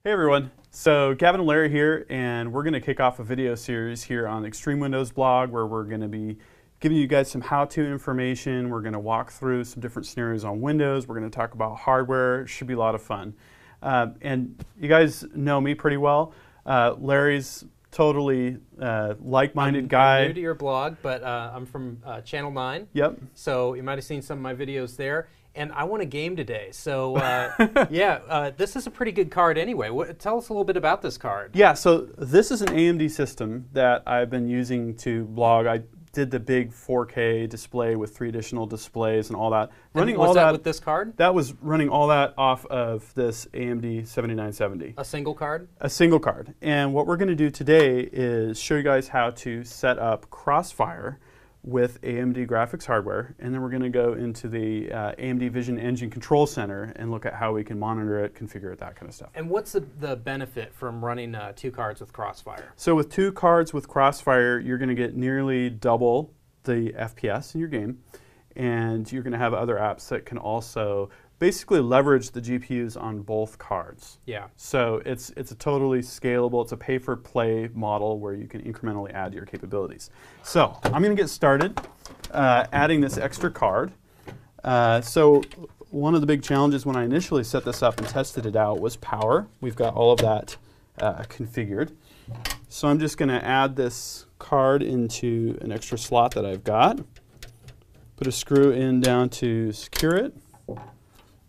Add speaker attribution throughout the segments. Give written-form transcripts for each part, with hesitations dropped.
Speaker 1: Hey everyone, so Gavin and Larry here, and we're going to kick off a video series here on Extreme Windows blog where we're going to be giving you guys some how-to information. We're going to walk through some different scenarios on Windows. We're going to talk about hardware. It should be a lot of fun. And you guys know me pretty well. Larry's totally like-minded guy.
Speaker 2: I'm new to your blog, but I'm from Channel 9.
Speaker 1: Yep.
Speaker 2: So you might have seen some of my videos there. And I want a game today, so this is a pretty good card anyway. Tell us a little bit about this card.
Speaker 1: Yeah, so this is an AMD system that I've been using to blog. I did the big 4K display with 3 additional displays and all that.
Speaker 2: Running all that with this card?
Speaker 1: That was running all that off of this AMD 7970.
Speaker 2: A single card?
Speaker 1: A single card. And what we're going to do today is show you guys how to set up Crossfire with AMD graphics hardware, and then we're going to go into the AMD Vision Engine Control Center and look at how we can monitor it, configure it, that kind of stuff.
Speaker 2: And what's the benefit from running 2 cards with Crossfire?
Speaker 1: So with 2 cards with Crossfire, you're going to get nearly double the FPS in your game, and you're going to have other apps that can also basically leverage the GPUs on both cards.
Speaker 2: Yeah.
Speaker 1: So it's a totally scalable, it's a pay-for-play model where you can incrementally add your capabilities. So I'm going to get started adding this extra card. So one of the big challenges when I initially set this up and tested it out was power. We've got all of that configured. So I'm just going to add this card into an extra slot that I've got. Put a screw in down to secure it.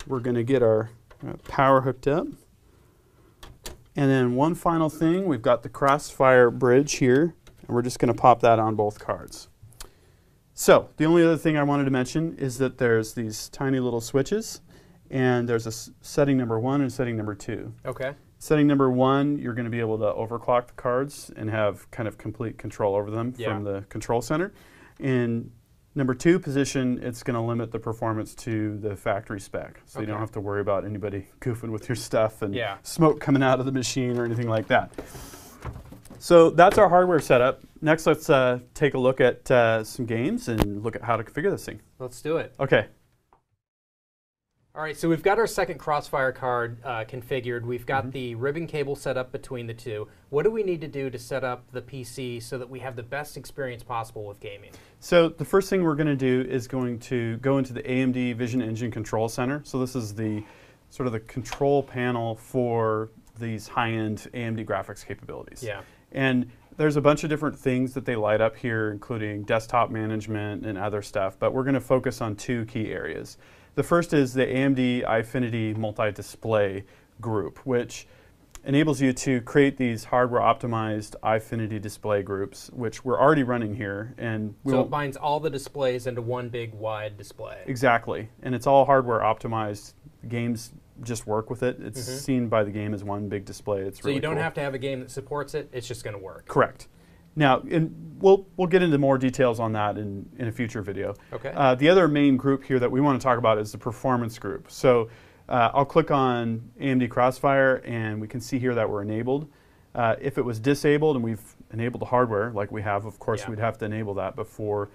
Speaker 1: We're going to get our power hooked up. And then one final thing, we've got the Crossfire bridge here, and we're just going to pop that on both cards. So the only other thing I wanted to mention is that there's these tiny little switches, and there's a setting number 1 and setting number 2.
Speaker 2: Okay.
Speaker 1: Setting number 1, you're going to be able to overclock the cards and have kind of complete control over them from the control center. In number 2 position, it's going to limit the performance to the factory spec. So you don't have to worry about anybody goofing with your stuff and smoke coming out of the machine or anything like that. So that's our hardware setup. Next, let's take a look at some games and look at how to configure this thing.
Speaker 2: Let's do it.
Speaker 1: Okay.
Speaker 2: All right, so we've got our second Crossfire card configured. We've got the ribbon cable set up between the 2. What do we need to do to set up the PC so that we have the best experience possible with gaming?
Speaker 1: So the first thing we're going to do is going to go into the AMD Vision Engine Control Center. So this is the sort of the control panel for these high-end AMD graphics capabilities.
Speaker 2: Yeah. And
Speaker 1: there's a bunch of different things that they light up here, including desktop management and other stuff, but we're going to focus on 2 key areas. The first is the AMD iFinity multi-display group, which enables you to create these hardware-optimized iFinity display groups, which we're already running here. And
Speaker 2: so it binds all the displays into one big wide display.
Speaker 1: Exactly, and it's all hardware-optimized. Games just work with it. It's seen by the game as one big display. It's
Speaker 2: so
Speaker 1: really
Speaker 2: you don't
Speaker 1: cool.
Speaker 2: have to have a game that supports it. It's just going to work.
Speaker 1: Correct. Now, we'll get into more details on that in a future video.
Speaker 2: Okay.
Speaker 1: The other main group here that we want to talk about is the performance group. So I'll click on AMD Crossfire, and we can see here that we're enabled. If it was disabled and we've enabled the hardware, like we have, of course, we'd have to enable that before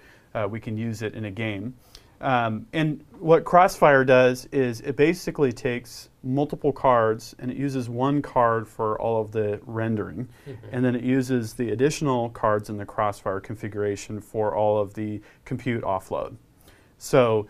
Speaker 1: we can use it in a game. And what Crossfire does is it basically takes multiple cards and it uses one card for all of the rendering, and then it uses the additional cards in the Crossfire configuration for all of the compute offload. So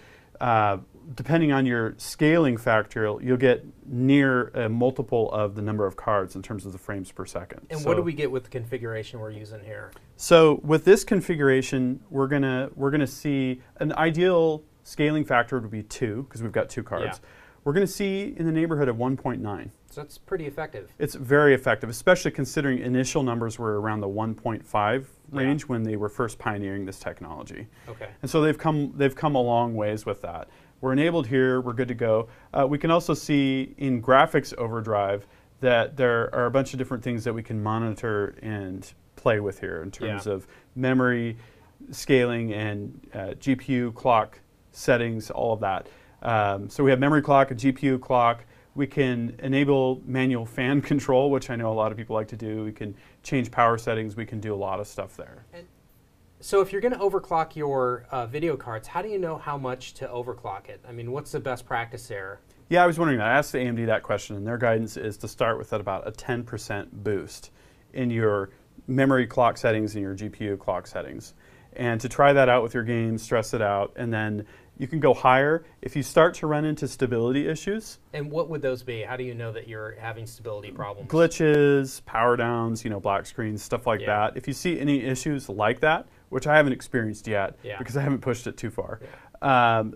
Speaker 1: depending on your scaling factor, you'll get near a multiple of the number of cards in terms of the frames per second.
Speaker 2: And what do we get with the configuration we're using here?
Speaker 1: So with this configuration, we're gonna see an ideal scaling factor would be 2 because we've got 2 cards.
Speaker 2: Yeah.
Speaker 1: We're going to see in the neighborhood of 1.9.
Speaker 2: So that's pretty effective.
Speaker 1: It's very effective, especially considering initial numbers were around the 1.5 range when they were first pioneering this technology.
Speaker 2: Okay.
Speaker 1: And so they've come a long ways with that. We're enabled here. We're good to go. We can also see in graphics overdrive that there are a bunch of different things that we can monitor and play with here in terms of memory scaling and GPU clock settings, all of that. So we have memory clock, a GPU clock. We can enable manual fan control, which I know a lot of people like to do. We can change power settings. We can do a lot of stuff there.
Speaker 2: So if you're going to overclock your video cards, how do you know how much to overclock it? I mean, what's the best practice there?
Speaker 1: Yeah, I was wondering that. I asked AMD that question, and their guidance is to start with at about a 10% boost in your memory clock settings and your GPU clock settings. And to try that out with your game, stress it out, and then you can go higher if you start to run into stability issues.
Speaker 2: And what would those be? How do you know that you're having stability problems?
Speaker 1: Glitches, power downs, black screens, stuff like that. If you see any issues like that, which I haven't experienced yet because I haven't pushed it too far,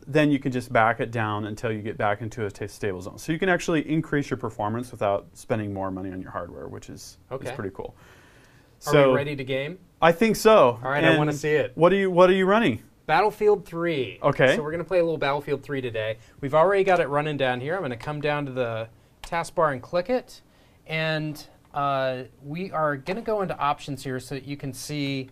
Speaker 1: then you can just back it down until you get back into a stable zone. So you can actually increase your performance without spending more money on your hardware, which is pretty cool.
Speaker 2: Are we ready to game?
Speaker 1: I think so.
Speaker 2: All right, I want to see it.
Speaker 1: What are you running?
Speaker 2: Battlefield 3.
Speaker 1: Okay.
Speaker 2: So we're going to play a little Battlefield 3 today. We've already got it running down here. I'm going to come down to the taskbar and click it. And we are going to go into options here so that you can see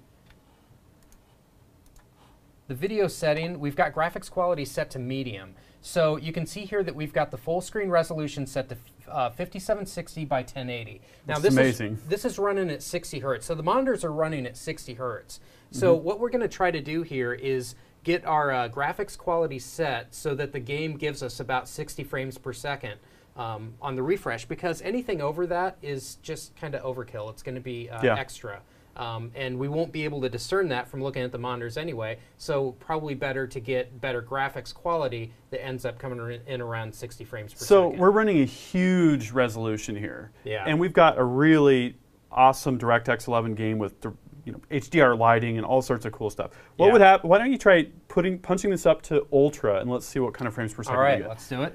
Speaker 2: the video setting. We've got graphics quality set to medium. So you can see here that we've got the full screen resolution set to 5760 by 1080. Now
Speaker 1: this is amazing.
Speaker 2: This is running at 60 hertz. So the monitors are running at 60 hertz. So what we're going to try to do here is get our graphics quality set so that the game gives us about 60 frames per second on the refresh, because anything over that is just kind of overkill. It's going to be extra. And we won't be able to discern that from looking at the monitors anyway, so probably better to get better graphics quality that ends up coming in around 60 frames per second.
Speaker 1: So we're running a huge resolution here, and we've got a really awesome DirectX 11 game with HDR lighting and all sorts of cool stuff. What would happen? Why don't you try punching this up to Ultra, and let's see what kind of frames per second we get.
Speaker 2: All right, let's do it.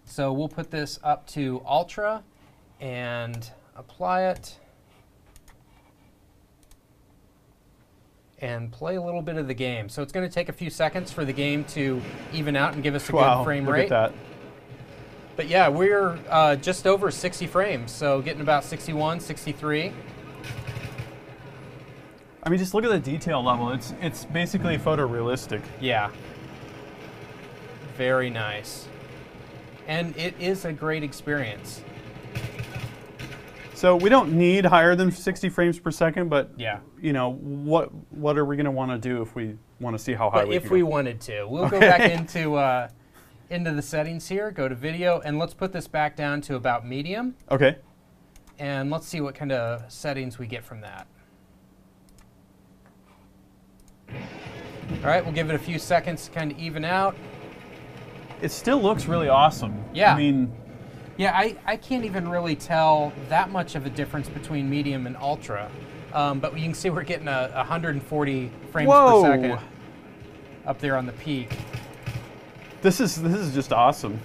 Speaker 2: So we'll put this up to Ultra and apply it. And play a little bit of the game. So it's going to take a few seconds for the game to even out and give us a good frame rate.
Speaker 1: Look at that.
Speaker 2: But yeah, we're just over 60 frames, so getting about 61, 63.
Speaker 1: I mean, just look at the detail level. It's basically photorealistic.
Speaker 2: Yeah. Very nice. And it is a great experience.
Speaker 1: So we don't need higher than 60 frames per second, but what are we going to want to do if we want to see how high we can go?
Speaker 2: If we wanted to. We'll go back into the settings here, go to video, and let's put this back down to about medium.
Speaker 1: Okay.
Speaker 2: And let's see what kind of settings we get from that. All right, we'll give it a few seconds to kind of even out.
Speaker 1: It still looks really awesome.
Speaker 2: Yeah.
Speaker 1: I mean,
Speaker 2: yeah, I can't even really tell that much of a difference between medium and ultra. But you can see we're getting 140 frames per second up there on the peak.
Speaker 1: This is just awesome.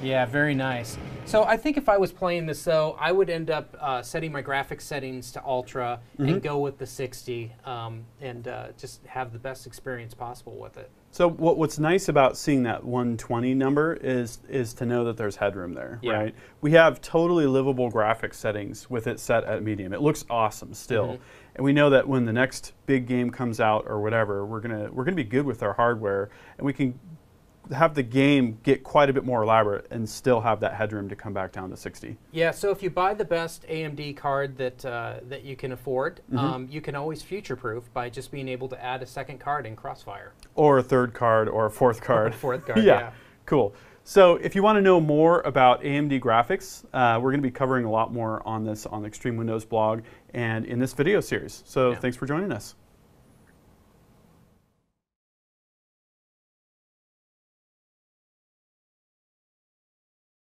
Speaker 2: Yeah, very nice. So I think if I was playing this, though, I would end up setting my graphics settings to ultra and go with the 60 and just have the best experience possible with it.
Speaker 1: So what's nice about seeing that 120 number is to know that there's headroom there, right? We have totally livable graphics settings with it set at medium. It looks awesome still. And we know that when the next big game comes out or whatever, we're gonna be good with our hardware, and we can have the game get quite a bit more elaborate and still have that headroom to come back down to 60.
Speaker 2: Yeah, so if you buy the best AMD card that you can afford, you can always future-proof by just being able to add a second card in CrossFire.
Speaker 1: Or a third card or a fourth card.
Speaker 2: Or a fourth card, yeah.
Speaker 1: Cool. So if you want to know more about AMD graphics, we're going to be covering a lot more on this on the Extreme Windows blog and in this video series. So thanks for joining us.